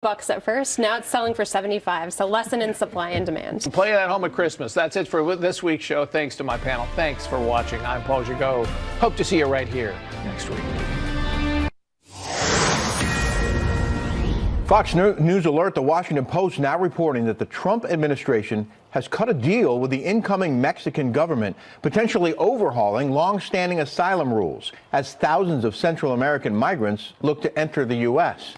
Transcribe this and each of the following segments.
Bucks at first. Now it's selling for 75, so lesson in supply and demand. Play it at home at Christmas. That's it for this week's show. Thanks to my panel. Thanks for watching. I'm Paul Gigot. Hope to see you right here next week. Fox News alert: the Washington Post now reporting that the Trump administration has cut a deal with the incoming Mexican government, potentially overhauling long-standing asylum rules as thousands of Central American migrants look to enter the U.S.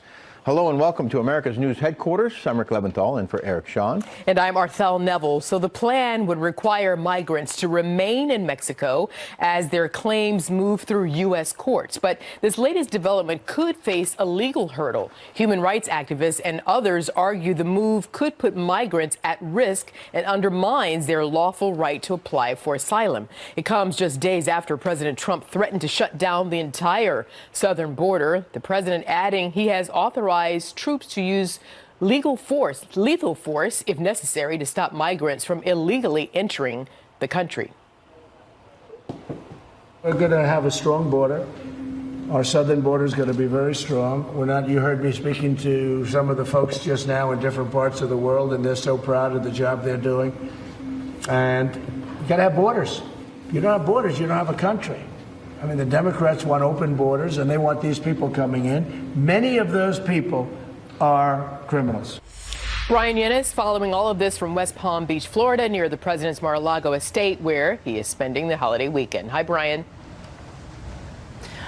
Hello and welcome to America's News Headquarters. I'm Rick Leventhal in for Eric Shawn. And I'm Arthel Neville. So the plan would require migrants to remain in Mexico as their claims move through U.S. courts. But this latest development could face a legal hurdle. Human rights activists and others argue the move could put migrants at risk and undermines their lawful right to apply for asylum. It comes just days after President Trump threatened to shut down the entire southern border. The president adding he has authorized troops to use lethal force, if necessary, to stop migrants from illegally entering the country. We're going to have a strong border. Our southern border is going to be very strong. You heard me speaking to some of the folks just now in different parts of the world, and they're so proud of the job they're doing. And you got to have borders. You don't have borders, you don't have a country. I mean, the Democrats want open borders, and they want these people coming in. Many of those people are criminals. Brian Yanes following all of this from West Palm Beach, Florida, near the president's Mar-a-Lago estate, where he is spending the holiday weekend. Hi, Brian.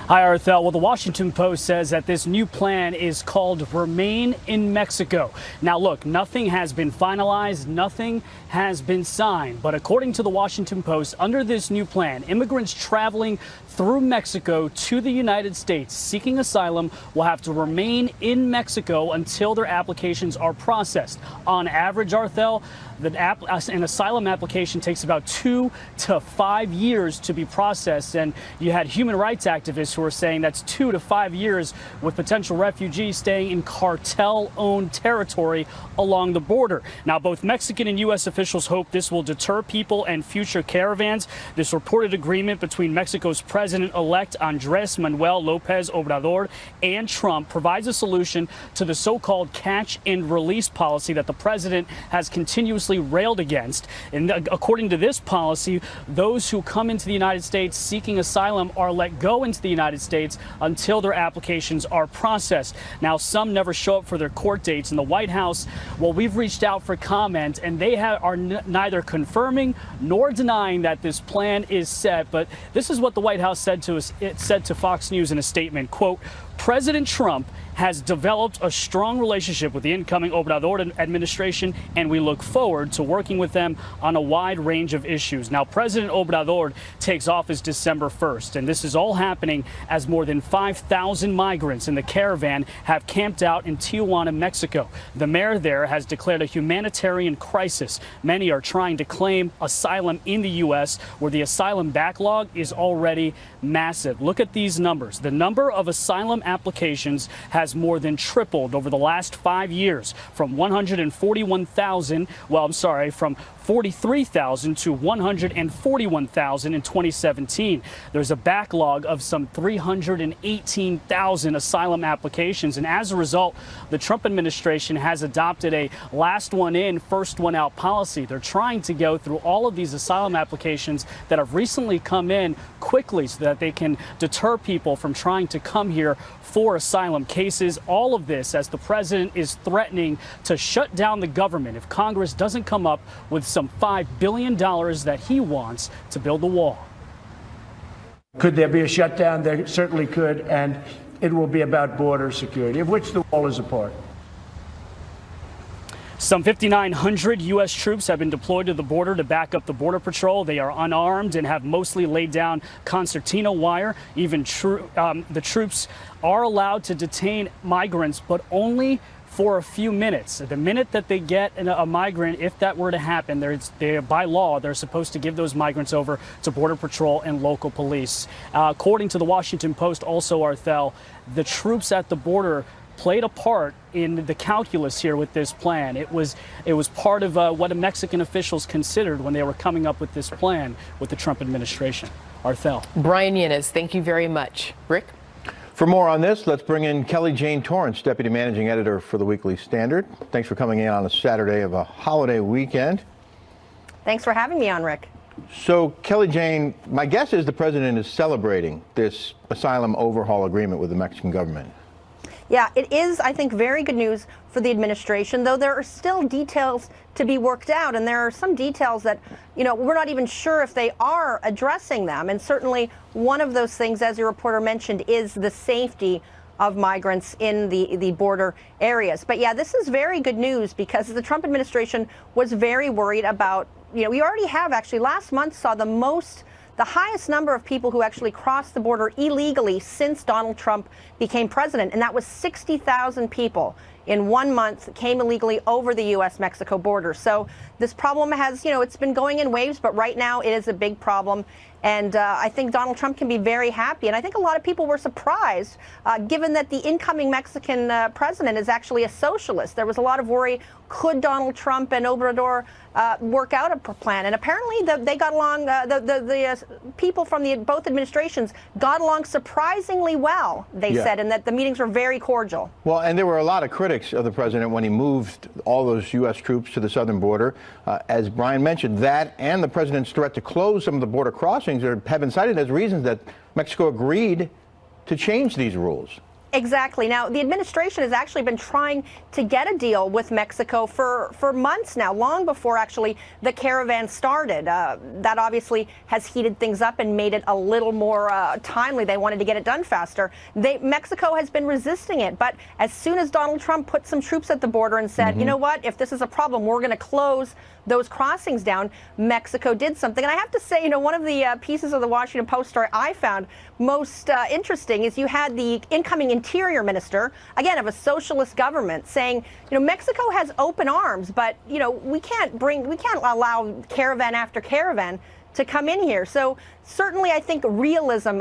Hi, Arthel. Well, the Washington Post says that this new plan is called Remain in Mexico. Now, look, nothing has been finalized, nothing has been signed. But according to the Washington Post, under this new plan, immigrants traveling through Mexico to the United States seeking asylum will have to remain in Mexico until their applications are processed. On average, Arthel, an asylum application takes about 2 to 5 years to be processed. And you had human rights activists who are saying that's 2 to 5 years with potential refugees staying in cartel-owned territory along the border. Now, both Mexican and U.S. officials hope this will deter people and future caravans. This reported agreement between Mexico's President-elect Andrés Manuel López Obrador and Trump provides a solution to the so-called catch and release policy that the president has continuously railed against. And according to this policy, those who come into the United States seeking asylum are let go into the United States until their applications are processed. Now, some never show up for their court dates. In the White House, well, we've reached out for comment, and they are neither confirming nor denying that this plan is set. But this is what the White House said to us. It said to Fox News in a statement, quote, President Trump has developed a strong relationship with the incoming Obrador administration, and we look forward to working with them on a wide range of issues. Now, President Obrador takes office December 1st, and this is all happening as more than 5,000 migrants in the caravan have camped out in Tijuana, Mexico. The mayor there has declared a humanitarian crisis. Many are trying to claim asylum in the U.S., where the asylum backlog is already massive. Look at these numbers. The number of asylum applications has more than tripled over the last 5 years, from 141,000, from 43,000 to 141,000 in 2017. There's a backlog of some 318,000 asylum applications. And as a result, the Trump administration has adopted a last one in, first one out policy. They're trying to go through all of these asylum applications that have recently come in quickly so that they can deter people from trying to come here for asylum cases. All of this as the president is threatening to shut down the government if Congress doesn't come up with some $5 billion that he wants to build the wall. Could there be a shutdown? There certainly could, and it will be about border security, of which the wall is a part. Some 5,900 U.S. troops have been deployed to the border to back up the Border Patrol. They are unarmed and have mostly laid down concertina wire. Even the troops are allowed to detain migrants, but only for a few minutes. The minute that they get a migrant, if that were to happen, by law, they're supposed to give those migrants over to Border Patrol and local police. According to the Washington Post, also, Arthel, the troops at the border played a part in the calculus here with this plan. It was part of what Mexican officials considered when they were coming up with this plan with the Trump administration. Arthel. Brian Yanes, thank you very much. Rick? For more on this, let's bring in Kelly Jane Torrance, Deputy Managing Editor for the Weekly Standard. Thanks for coming in on a Saturday of a holiday weekend. Thanks for having me on, Rick. So, Kelly Jane, my guess is the president is celebrating this asylum overhaul agreement with the Mexican government. Yeah, it is, I think, very good news for the administration, though there are still details to be worked out. And there are some details that, we're not even sure if they are addressing them. And certainly one of those things, as your reporter mentioned, is the safety of migrants in the border areas. But yeah, this is very good news because the Trump administration was very worried about, we already have actually last month saw the highest number of people who actually crossed the border illegally since Donald Trump became president. And that was 60,000 people in 1 month came illegally over the U.S.-Mexico border. So this problem has, it's been going in waves, but right now it is a big problem. And I think Donald Trump can be very happy. And I think a lot of people were surprised, given that the incoming Mexican president is actually a socialist. There was a lot of worry, could Donald Trump and Obrador work out a plan? And apparently they got along, the people from both administrations got along surprisingly well, they said, and that the meetings were very cordial. Well, and there were a lot of critics of the president when he moved all those U.S. troops to the southern border. As Brian mentioned, that and the president's threat to close some of the border crossings have been cited as reasons that Mexico agreed to change these rules. Exactly. Now, the administration has actually been trying to get a deal with Mexico for months now, long before actually the caravan started. That obviously has heated things up and made it a little more timely. They wanted to get it done faster. Mexico has been resisting it. But as soon as Donald Trump put some troops at the border and said, you know what, if this is a problem, we're going to close those crossings down, Mexico did something. And I have to say, one of the pieces of the Washington Post story I found most interesting is you had the incoming Interior Minister, again, of a socialist government, saying, Mexico has open arms, but, we can't allow caravan after caravan to come in here. So certainly I think realism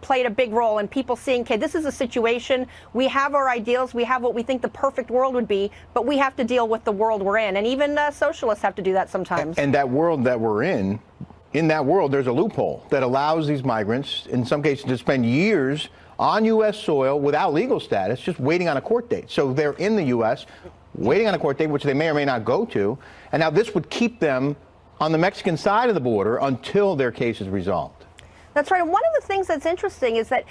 played a big role in people seeing, okay, this is a situation, we have our ideals, we have what we think the perfect world would be, but we have to deal with the world we're in. And even socialists have to do that sometimes. And that world that we're in that world, there's a loophole that allows these migrants, in some cases, to spend years on U.S. soil without legal status, just waiting on a court date. So they're in the U.S., waiting on a court date, which they may or may not go to. And now this would keep them on the Mexican side of the border until their case is resolved. That's right. And one of the things that's interesting is that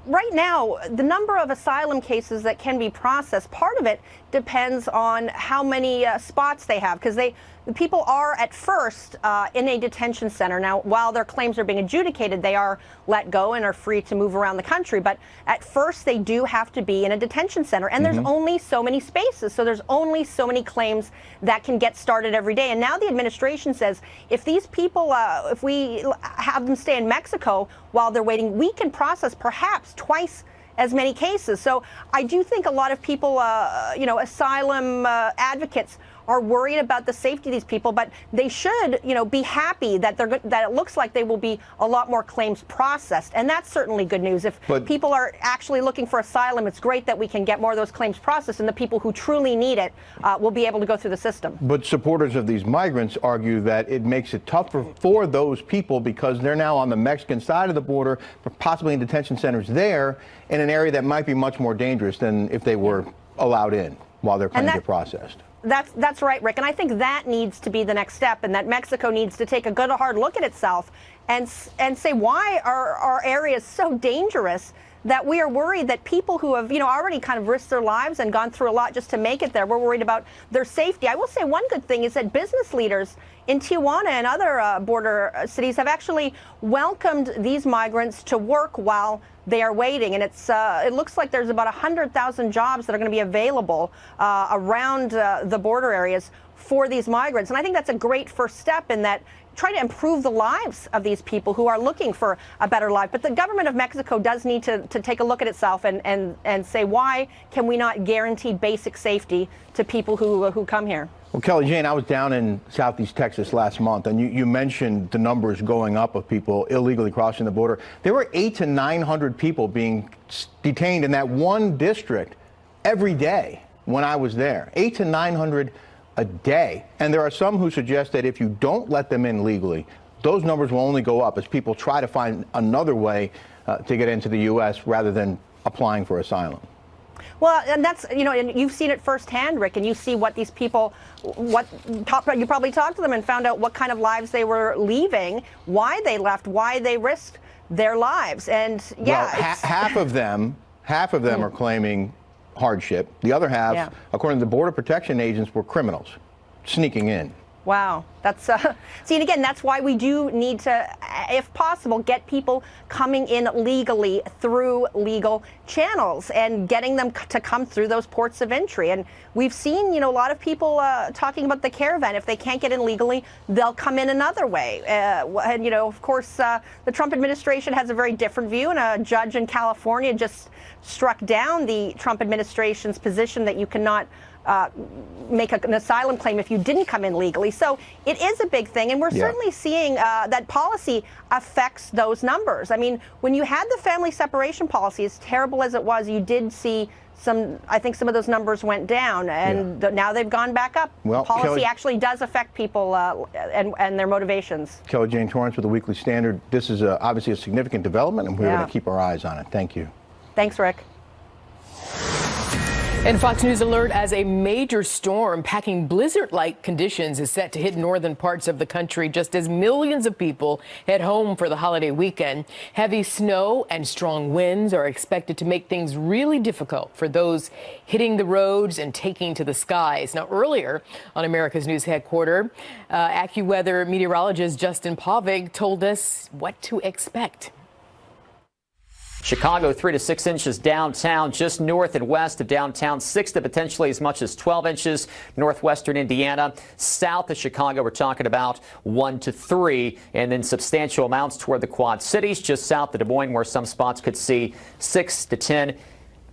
right now, the number of asylum cases that can be processed, part of it depends on how many spots they have, because the people are at first in a detention center. Now, while their claims are being adjudicated, they are let go and are free to move around the country. But at first, they do have to be in a detention center. And there's only so many spaces. So there's only so many claims that can get started every day. And now the administration says, if these people, if we have them stay in Mexico while they're waiting, we can process perhaps twice as many cases. So I do think a lot of people, asylum advocates are worried about the safety of these people, but they should, be happy that that it looks like they will be a lot more claims processed, and that's certainly good news. If people are actually looking for asylum, it's great that we can get more of those claims processed, and the people who truly need it will be able to go through the system. But supporters of these migrants argue that it makes it tougher for those people because they're now on the Mexican side of the border, possibly in detention centers there, in an area that might be much more dangerous than if they were allowed in while their claims get processed. That's right, Rick. And I think that needs to be the next step, and that Mexico needs to take a good, hard look at itself and say, why are our areas so dangerous that we are worried that people who have, already kind of risked their lives and gone through a lot just to make it there, we're worried about their safety. I will say one good thing is that business leaders in Tijuana and other border cities have actually welcomed these migrants to work while they are waiting. And it looks like there's about 100,000 jobs that are going to be available around the border areas for these migrants. And I think that's a great first step in that try to improve the lives of these people who are looking for a better life. But the government of Mexico does need to take a look at itself and say, why can we not guarantee basic safety to people who come here? Well, Kelly Jane, I was down in Southeast Texas last month, and you mentioned the numbers going up of people illegally crossing the border. There were 800 to 900 people being detained in that one district every day when I was there. 800 to 900 a day. And there are some who suggest that if you don't let them in legally, those numbers will only go up as people try to find another way to get into the U.S. rather than applying for asylum. Well, and that's, you know, and you've seen it firsthand, Rick, and you see what these people, you probably talked to them and found out what kind of lives they were leaving, why they left, why they risked their lives. And yeah, well, half of them are claiming hardship. The other half, according to the Border Protection agents, were criminals sneaking in. Wow. That's see, and again, that's why we do need to, if possible, get people coming in legally through legal channels and getting them to come through those ports of entry. And we've seen, you know, a lot of people talking about the caravan. If they can't get in legally, they'll come in another way. And, you know, of course, the Trump administration has a very different view, and a judge in California just struck down the Trump administration's position that you cannot make an asylum claim if you didn't come in legally. So it is a big thing, and we're certainly seeing that policy affects those numbers. I mean, when you had the family separation policy, as terrible as it was, you did see I think some of those numbers went down, and now they've gone back up. Well, policy Kelly, actually does affect people and their motivations. Kelly Jane Torrance with the Weekly Standard. This is obviously a significant development, and we're going to keep our eyes on it. Thank you. Thanks, Rick. And Fox News alert as a major storm packing blizzard-like conditions is set to hit northern parts of the country just as millions of people head home for the holiday weekend. Heavy snow and strong winds are expected to make things really difficult for those hitting the roads and taking to the skies. Now, earlier on America's News headquarters, AccuWeather meteorologist Justin Pavig told us what to expect. Chicago 3 to 6 inches downtown, just north and west of downtown, 6 to potentially as much as 12 inches. Northwestern Indiana, south of Chicago, we're talking about 1 to 3, and then substantial amounts toward the Quad Cities, just south of Des Moines, where some spots could see 6 to 10.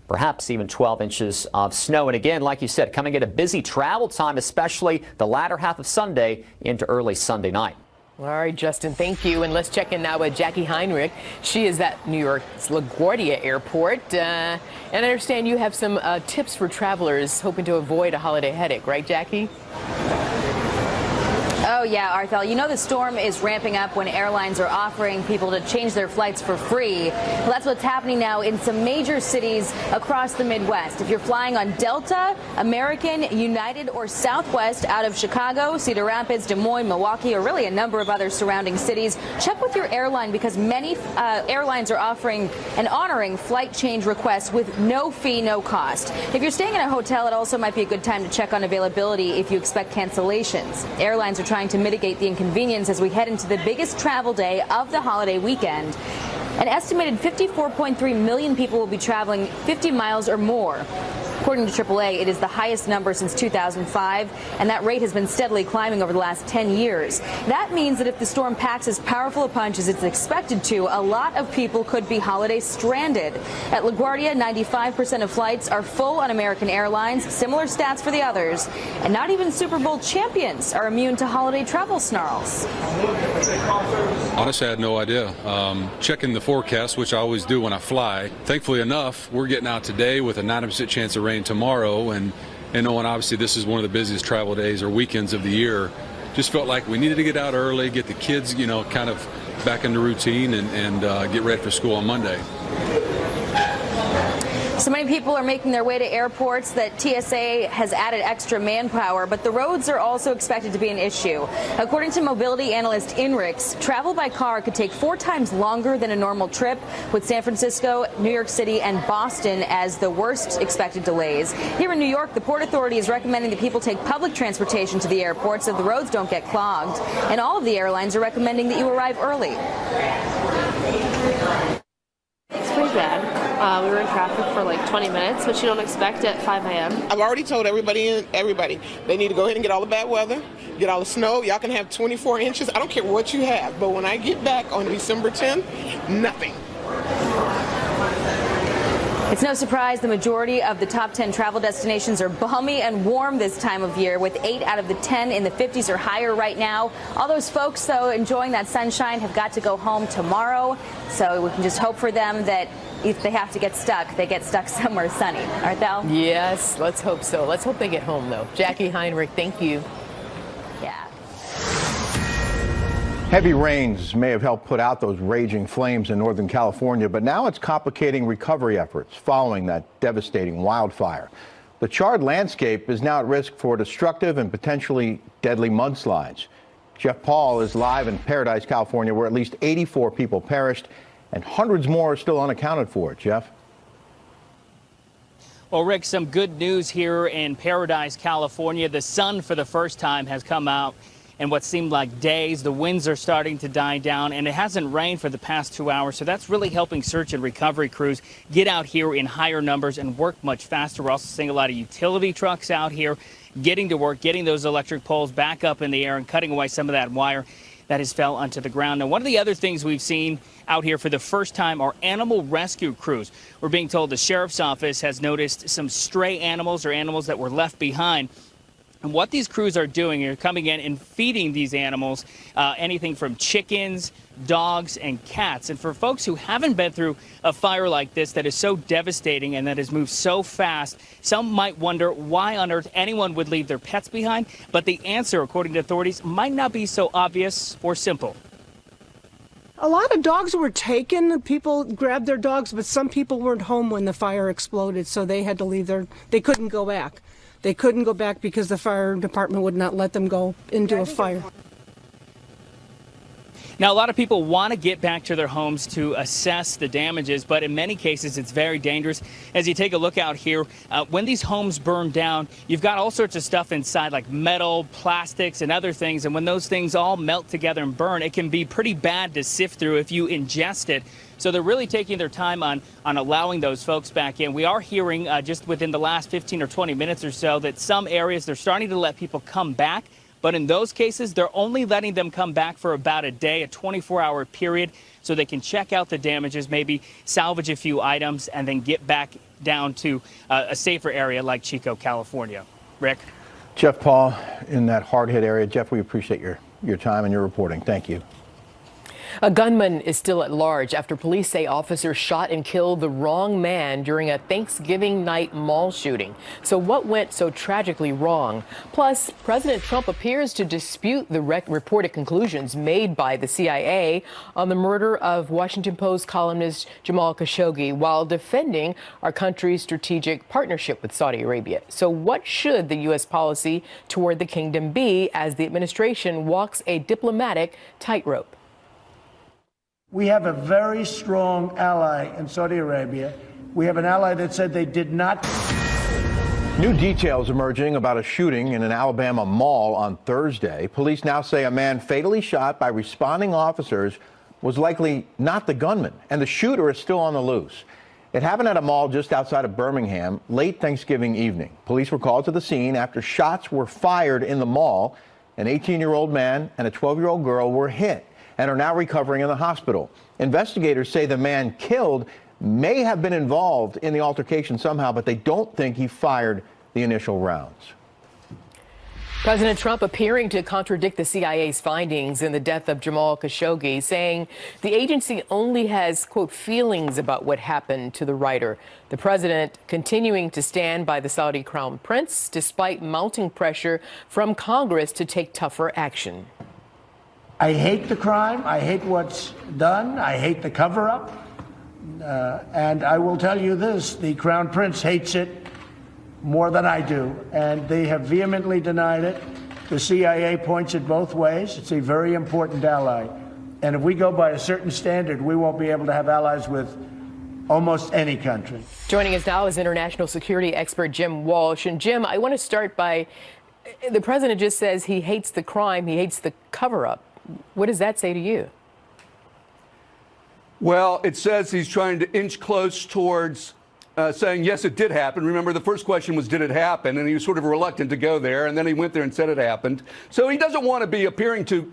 Perhaps even 12 inches of snow. And again, like you said, coming at a busy travel time, especially the latter half of Sunday into early Sunday night. All right, Justin, thank you. And let's check in now with Jackie Heinrich. She is at New York's LaGuardia Airport. And I understand you have some tips for travelers hoping to avoid a holiday headache, right, Jackie? Oh, yeah, Arthel. You know the storm is ramping up when airlines are offering people to change their flights for free. Well, that's what's happening now in some major cities across the Midwest. If you're flying on Delta, American, United, or Southwest out of Chicago, Cedar Rapids, Des Moines, Milwaukee, or really a number of other surrounding cities, check with your airline because many airlines are offering and honoring flight change requests with no fee, no cost. If you're staying in a hotel, it also might be a good time to check on availability if you expect cancellations. Airlines are trying to mitigate the inconvenience as we head into the biggest travel day of the holiday weekend. An estimated 54.3 million people will be traveling 50 miles or more. According to AAA, it is the highest number since 2005, and that rate has been steadily climbing over the last 10 years. That means that if the storm packs as powerful a punch as it's expected to, a lot of people could be holiday stranded. At LaGuardia, 95% of flights are full on American Airlines, similar stats for the others, and not even Super Bowl champions are immune to holiday travel snarls. Honestly, I had no idea. Checking the forecast, which I always do when I fly. Thankfully enough, we're getting out today with a 90% chance of rain tomorrow, and knowing obviously this is one of the busiest travel days or weekends of the year, just felt like we needed to get out early, get the kids, you know, kind of back into routine and get ready for school on Monday. So many people are making their way to airports that TSA has added extra manpower, but the roads are also expected to be an issue. According to mobility analyst Inrix, travel by car could take 4 times longer than a normal trip, with San Francisco, New York City, and Boston as the worst expected delays. Here in New York, the Port Authority is recommending that people take public transportation to the airport so the roads don't get clogged. And all of the airlines are recommending that you arrive early. It's pretty bad. We were in traffic for like 20 minutes, which you don't expect at 5 a.m. I've already told everybody they need to go ahead and get all the bad weather, get all the snow. Y'all can have 24 inches. I don't care what you have. But when I get back on December 10th, nothing. It's no surprise the majority of the top 10 travel destinations are balmy and warm this time of year, with 8 out of the 10 in the 50s or higher right now. All those folks, though, enjoying that sunshine have got to go home tomorrow. So we can just hope for them that if they have to get stuck, they get stuck somewhere sunny. Arthel? Yes, let's hope so. Let's hope they get home, though. Jackie Heinrich, thank you. Yeah. Heavy rains may have helped put out those raging flames in Northern California, but now it's complicating recovery efforts following that devastating wildfire. The charred landscape is now at risk for destructive and potentially deadly mudslides. Jeff Paul is live in Paradise, California, where at least 84 people perished and hundreds more are still unaccounted for. Jeff? Well, Rick, some good news here in Paradise, California. The sun for the first time has come out in what seemed like days. The winds are starting to die down, and it hasn't rained for the past 2 hours. So that's really helping search and recovery crews get out here in higher numbers and work much faster. We're also seeing a lot of utility trucks out here getting to work, getting those electric poles back up in the air and cutting away some of that wire that has fell onto the ground. Now, one of the other things we've seen out here for the first time are animal rescue crews. We're being told the sheriff's office has noticed some stray animals or animals that were left behind. And what these crews are doing are coming in and feeding these animals, anything from chickens, dogs, and cats. And for folks who haven't been through a fire like this that is so devastating and that has moved so fast, some might wonder why on earth anyone would leave their pets behind. But the answer, according to authorities, might not be so obvious or simple. A lot of dogs were taken. People grabbed their dogs, but some people weren't home when the fire exploded, so they had to leave they couldn't go back. They couldn't go back because the fire department would not let them go into a fire. Now, a lot of people want to get back to their homes to assess the damages, but in many cases, it's very dangerous. As you take a look out here, when these homes burn down, you've got all sorts of stuff inside, like metal, plastics, and other things. And when those things all melt together and burn, it can be pretty bad to sift through if you ingest it. So they're really taking their time on allowing those folks back in. We are hearing just within the last 15 or 20 minutes or so that some areas, they're starting to let people come back. But in those cases, they're only letting them come back for about a day, a 24-hour period, so they can check out the damages, maybe salvage a few items, and then get back down to a safer area like Chico, California. Rick? Jeff Paul in that hard-hit area. Jeff, we appreciate your time and your reporting. Thank you. A gunman is still at large after police say officers shot and killed the wrong man during a Thanksgiving night mall shooting. So what went so tragically wrong? Plus, President Trump appears to dispute the reported conclusions made by the CIA on the murder of Washington Post columnist Jamal Khashoggi while defending our country's strategic partnership with Saudi Arabia. So what should the U.S. policy toward the kingdom be as the administration walks a diplomatic tightrope? We have a very strong ally in Saudi Arabia. We have an ally that said they did not. New details emerging about a shooting in an Alabama mall on Thursday. Police now say a man fatally shot by responding officers was likely not the gunman, and the shooter is still on the loose. It happened at a mall just outside of Birmingham late Thanksgiving evening. Police were called to the scene after shots were fired in the mall. An 18-year-old man and a 12-year-old girl were hit and are now recovering in the hospital. Investigators say the man killed may have been involved in the altercation somehow, but they don't think he fired the initial rounds. President Trump appearing to contradict the CIA's findings in the death of Jamal Khashoggi, saying the agency only has, quote, feelings about what happened to the writer. The president continuing to stand by the Saudi crown prince despite mounting pressure from Congress to take tougher action. I hate the crime. I hate what's done. I hate the cover-up. And I will tell you this, the Crown Prince hates it more than I do, and they have vehemently denied it. The CIA points it both ways. It's a very important ally. And if we go by a certain standard, we won't be able to have allies with almost any country. Joining us now is international security expert Jim Walsh. And Jim, I want to start by, the president just says he hates the crime, he hates the cover-up. What does that say to you? Well, it says he's trying to inch close towards saying, yes, it did happen. Remember, the first question was, did it happen? And he was sort of reluctant to go there. And then he went there and said it happened. So he doesn't want to be appearing to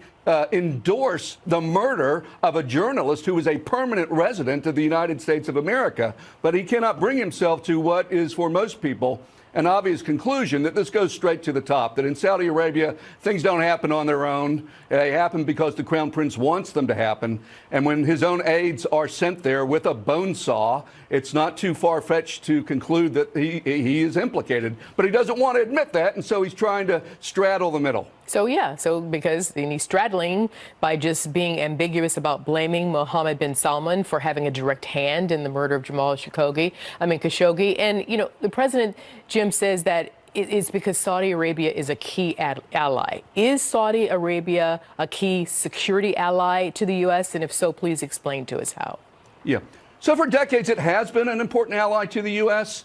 endorse the murder of a journalist who is a permanent resident of the United States of America. But he cannot bring himself to what is, for most people, an obvious conclusion that this goes straight to the top, that in Saudi Arabia, things don't happen on their own. They happen because the Crown Prince wants them to happen. And when his own aides are sent there with a bone saw, it's not too far-fetched to conclude that he is implicated. But he doesn't want to admit that, and so he's trying to straddle the middle. So because he's straddling by just being ambiguous about blaming Mohammed bin Salman for having a direct hand in the murder of Jamal Khashoggi. And, the president, Jim, says that it's because Saudi Arabia is a key ally. Is Saudi Arabia a key security ally to the U.S.? And if so, please explain to us how. Yeah. So for decades, it has been an important ally to the U.S.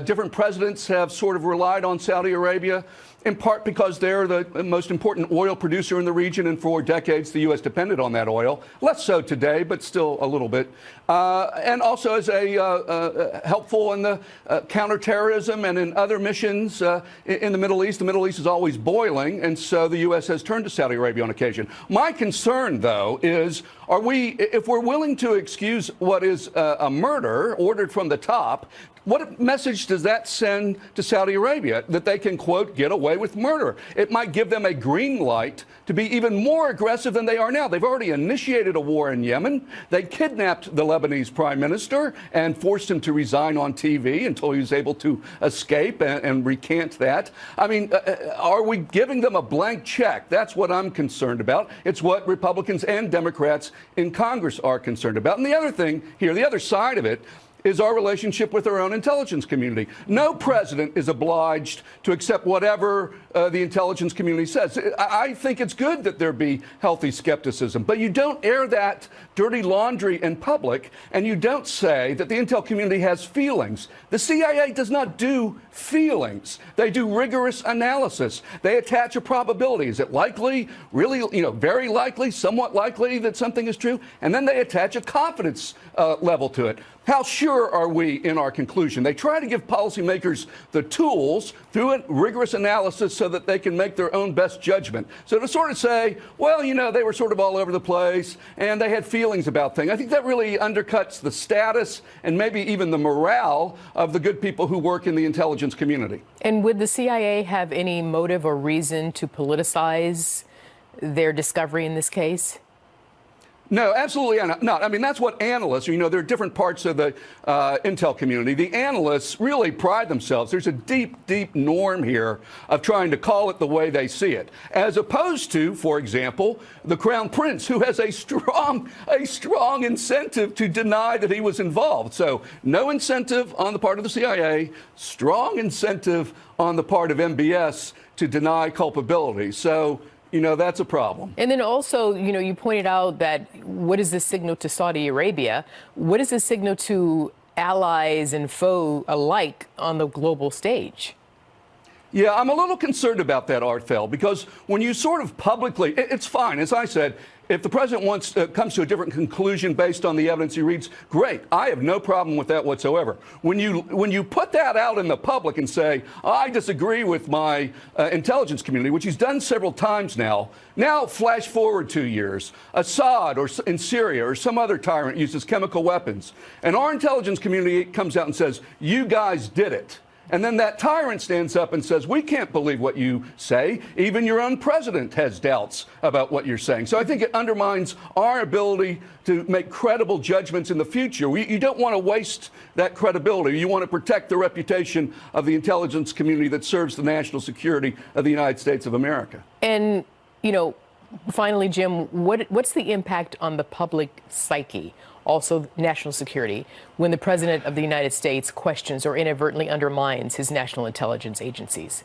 Different presidents have sort of relied on Saudi Arabia, in part because they're the most important oil producer in the region, and for decades the U.S. depended on that oil. Less so today, but still a little bit. And also as a helpful in the counterterrorism and in other missions in the Middle East. The Middle East is always boiling, and so the U.S. has turned to Saudi Arabia on occasion. My concern, though, is if we're willing to excuse what is a murder ordered from the top, what message does that send to Saudi Arabia that they can, quote, get away with murder? It might give them a green light to be even more aggressive than they are now. They've already initiated a war in Yemen. They kidnapped the Lebanese prime minister and forced him to resign on TV until he was able to escape and recant that. I mean, are we giving them a blank check? That's what I'm concerned about. It's what Republicans and Democrats in Congress are concerned about. And the other thing here, the other side of it, is our relationship with our own intelligence community. No president is obliged to accept whatever the intelligence community says. I think it's good that there be healthy skepticism, but you don't air that dirty laundry in public, and you don't say that the intel community has feelings. The CIA does not do feelings. They do rigorous analysis. They attach a probability. Is it likely, really, very likely, somewhat likely that something is true? And then they attach a confidence level to it. How sure are we in our conclusion? They try to give policymakers the tools through a rigorous analysis so that they can make their own best judgment. So to sort of say, well, they were sort of all over the place and they had feelings about things, I think that really undercuts the status and maybe even the morale of the good people who work in the intelligence community. And would the CIA have any motive or reason to politicize their discovery in this case? No, absolutely not. I mean, that's what analysts, there are different parts of the intel community. The analysts really pride themselves. There's a deep, deep norm here of trying to call it the way they see it, as opposed to, for example, the Crown Prince, who has a strong incentive to deny that he was involved. So no incentive on the part of the CIA, strong incentive on the part of MBS to deny culpability. So that's a problem. And then also, you pointed out that what is this signal to Saudi Arabia? What is this signal to allies and foes alike on the global stage? Yeah, I'm a little concerned about that, Arthel, because when you sort of publicly, it's fine. As I said, if the president comes to a different conclusion based on the evidence he reads, great. I have no problem with that whatsoever. When you put that out in the public and say, I disagree with my intelligence community, which he's done several times now flash forward 2 years, Assad in Syria or some other tyrant uses chemical weapons, and our intelligence community comes out and says, you guys did it. And then that tyrant stands up and says, we can't believe what you say. Even your own president has doubts about what you're saying. So I think it undermines our ability to make credible judgments in the future. You don't want to waste that credibility. You want to protect the reputation of the intelligence community that serves the national security of the United States of America. And, finally, Jim, what's the impact on the public psyche? Also national security, when the president of the United States questions or inadvertently undermines his national intelligence agencies?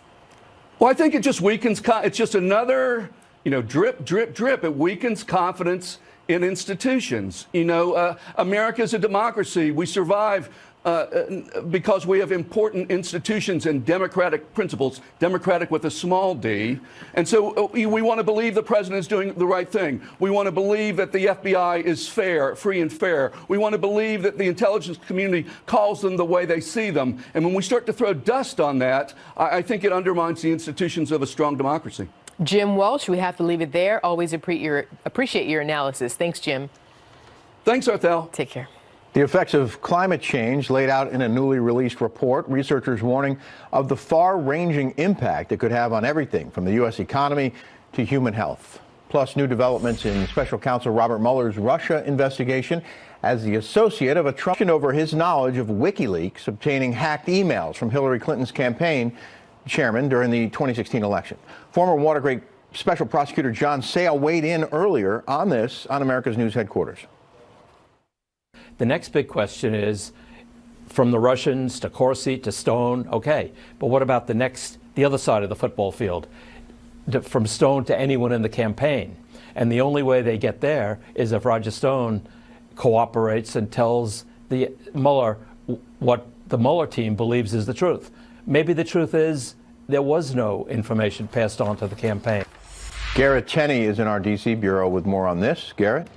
Well, I think it just weakens. It's just another, drip, drip, drip. It weakens confidence in institutions. America is a democracy. We survive because we have important institutions and democratic principles, democratic with a small d. And so we want to believe the president is doing the right thing. We want to believe that the FBI is fair, free and fair. We want to believe that the intelligence community calls them the way they see them. And when we start to throw dust on that, I think it undermines the institutions of a strong democracy. Jim Welch, we have to leave it there. Always appreciate your analysis. Thanks, Jim. Thanks, Arthel. Take care. The effects of climate change laid out in a newly released report, researchers warning of the far-ranging impact it could have on everything from the U.S. economy to human health. Plus, new developments in Special Counsel Robert Mueller's Russia investigation as the associate of a Trump over his knowledge of WikiLeaks obtaining hacked emails from Hillary Clinton's campaign chairman during the 2016 election. Former Watergate Special Prosecutor John Sale weighed in earlier on this on America's News headquarters. The next big question is, from the Russians to Corsi to Stone, okay, but what about the other side of the football field, from Stone to anyone in the campaign? And the only way they get there is if Roger Stone cooperates and tells the Mueller what the Mueller team believes is the truth. Maybe the truth is there was no information passed on to the campaign. Garrett Tenney is in our D.C. bureau with more on this. Garrett?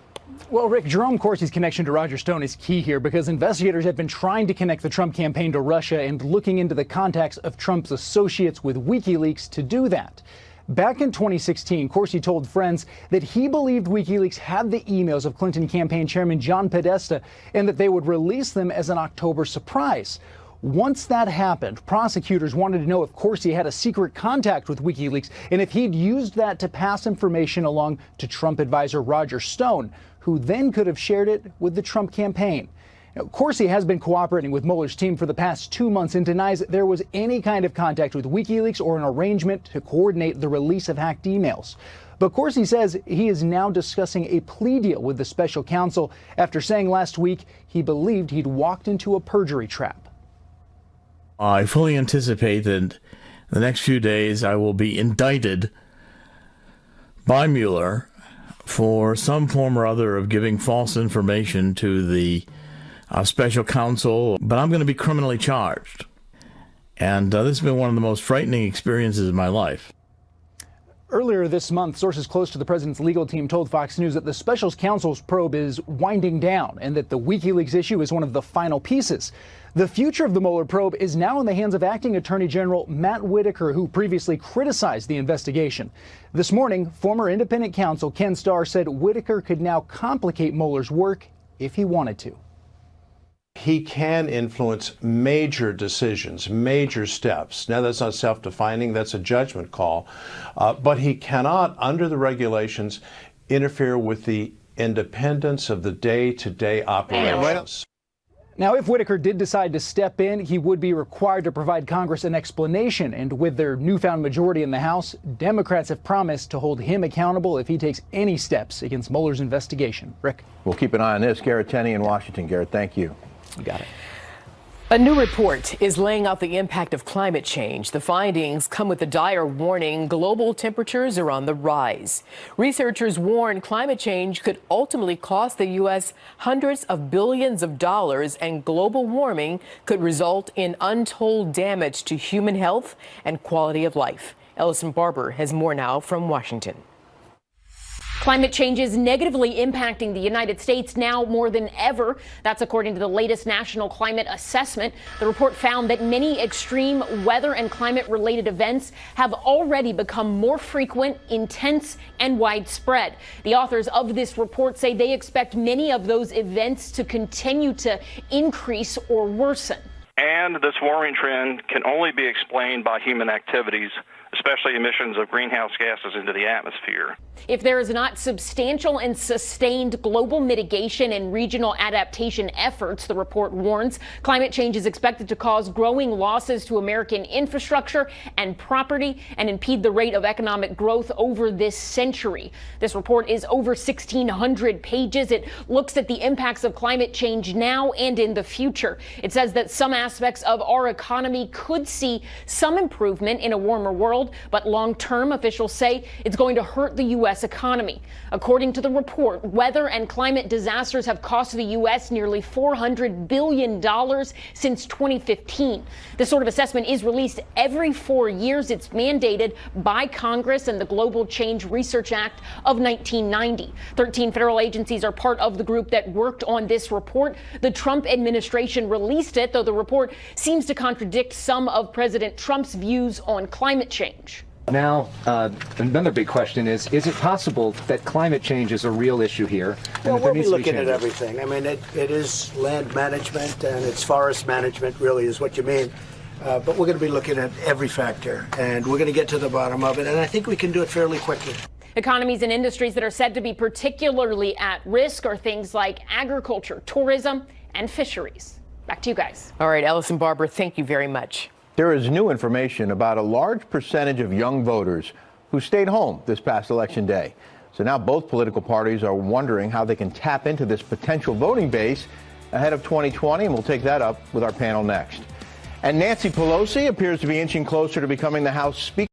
Well, Rick, Jerome Corsi's connection to Roger Stone is key here because investigators have been trying to connect the Trump campaign to Russia and looking into the contacts of Trump's associates with WikiLeaks to do that. Back in 2016, Corsi told friends that he believed WikiLeaks had the emails of Clinton campaign chairman John Podesta and that they would release them as an October surprise. Once that happened, prosecutors wanted to know if Corsi had a secret contact with WikiLeaks and if he'd used that to pass information along to Trump advisor Roger Stone, who then could have shared it with the Trump campaign. Now, Corsi has been cooperating with Mueller's team for the past 2 months and denies there was any kind of contact with WikiLeaks or an arrangement to coordinate the release of hacked emails. But Corsi says he is now discussing a plea deal with the special counsel after saying last week he believed he'd walked into a perjury trap. I fully anticipate that the next few days I will be indicted by Mueller for some form or other of giving false information to the special counsel, but I'm going to be criminally charged. And this has been one of the most frightening experiences of my life. Earlier this month, sources close to the president's legal team told Fox News that the special counsel's probe is winding down and that the WikiLeaks issue is one of the final pieces. The future of the Mueller probe is now in the hands of acting Attorney General Matt Whitaker, who previously criticized the investigation. This morning, former independent counsel Ken Starr said Whitaker could now complicate Mueller's work if he wanted to. He can influence major decisions, major steps. Now, that's not self-defining, that's a judgment call. But he cannot, under the regulations, interfere with the independence of the day-to-day operations. Now, if Whitaker did decide to step in, he would be required to provide Congress an explanation. And with their newfound majority in the House, Democrats have promised to hold him accountable if he takes any steps against Mueller's investigation. Rick? We'll keep an eye on this. Garrett Tenney in Washington. Garrett, thank you. You got it. A new report is laying out the impact of climate change. The findings come with a dire warning: global temperatures are on the rise. Researchers warn climate change could ultimately cost the U.S. hundreds of billions of dollars, and global warming could result in untold damage to human health and quality of life. Ellison Barber has more now from Washington. Climate change is negatively impacting the United States now more than ever. That's according to the latest National Climate Assessment. The report found that many extreme weather and climate-related events have already become more frequent, intense, and widespread. The authors of this report say they expect many of those events to continue to increase or worsen. And this warming trend can only be explained by human activities, especially emissions of greenhouse gases into the atmosphere. If there is not substantial and sustained global mitigation and regional adaptation efforts, the report warns, climate change is expected to cause growing losses to American infrastructure and property and impede the rate of economic growth over this century. This report is over 1,600 pages. It looks at the impacts of climate change now and in the future. It says that some aspects of our economy could see some improvement in a warmer world, but long-term, officials say it's going to hurt the U.S. economy. According to the report, weather and climate disasters have cost the U.S. nearly $400 billion since 2015. This sort of assessment is released every 4 years. It's mandated by Congress and the Global Change Research Act of 1990. 13 federal agencies are part of the group that worked on this report. The Trump administration released it, though the report seems to contradict some of President Trump's views on climate change. Now, another big question is it possible that climate change is a real issue here? Well, we'll be looking at everything. I mean, it is land management and it's forest management, really, is what you mean. But we're going to be looking at every factor, and we're going to get to the bottom of it, and I think we can do it fairly quickly. Economies and industries that are said to be particularly at risk are things like agriculture, tourism, and fisheries. Back to you guys. All right, Ellison Barber, thank you very much. There is new information about a large percentage of young voters who stayed home this past election day. So now both political parties are wondering how they can tap into this potential voting base ahead of 2020, and we'll take that up with our panel next. And Nancy Pelosi appears to be inching closer to becoming the House Speaker.